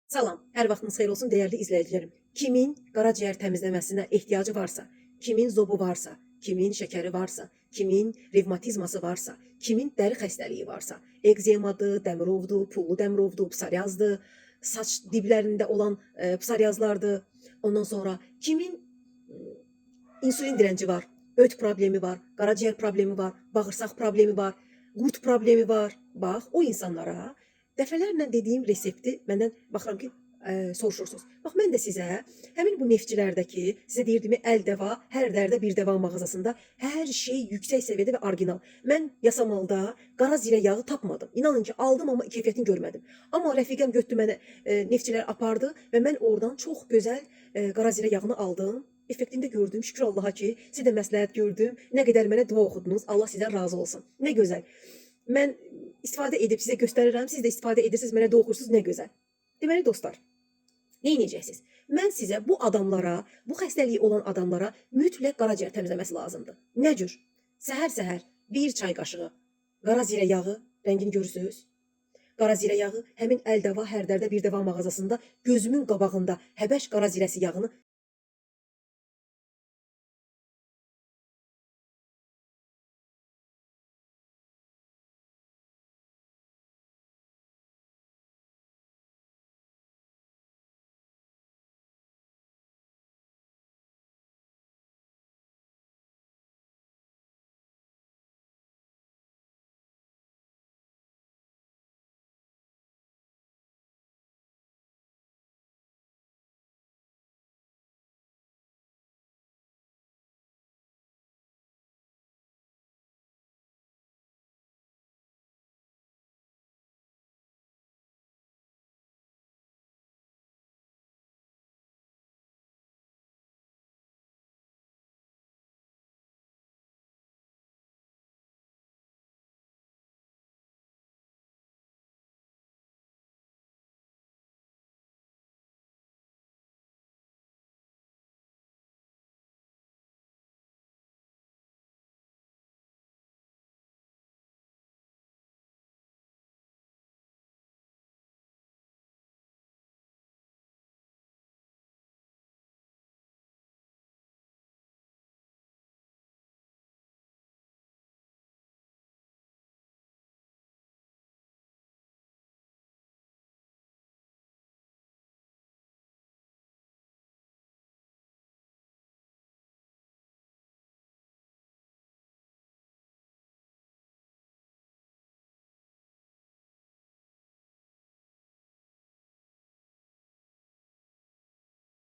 Salam, hər vaxtınız xeyir olsun dəyərli izləyicilərim. Kimin qaraciyər təmizləməsinə ehtiyacı varsa, kimin zobu varsa, kimin şəkəri varsa, kimin revmatizması varsa, kimin dəri xəstəliyi varsa, ekzemadır, dəmirovdur, pullu dəmirovdur, psoriazdır, saç diblərində olan psoriazlardır. Ondan sonra kimin insülin direnci var, öd problemi var, qaraciyər problemi var, bağırsaq problemi var, qurt problemi var. Bax, o insanlara dəfələrlə dediyim resepti məndən baxıram ki, soruşursunuz. Bax, mən də sizə həmin bu neftçilərdəki, sizə deyirdim, Əldəva, hər dərdə bir dəva mağazasında hər şey yüksək səviyyədə və orijinal. Mən yasamalda qara zirə yağı tapmadım. İnanın ki, aldım amma keyfiyyətini görmədim. Amma rəfiqəm götürdü mənə neftçilər apardı və mən oradan çox gözəl qara zirə yağını aldım. Effektini də gördüm. Şükür Allaha ki, siz də məsləhət gördüm. Nə qədər mənə dua oxudunuz. Allah sizdən razı olsun. Nə gözəl. Mən istifadə edib sizə göstərirəm. Siz də istifadə edirsiniz, mənə də oxursunuz. Nə gözəl. Deməli dostlar, nə edəcəksiniz? Mən sizə bu adamlara, bu xəstəliyi olan adamlara mütləq qaraciyər təmizləməsi lazımdır. Nə cür? Səhər-səhər bir çay qaşığı qara zirə yağı, rəngini görürsünüz? Qara zirə yağı həmin Əldəva, hər dərdə bir dəva mağazasında gözümün qabağında Həbəş qara zirəsi yağını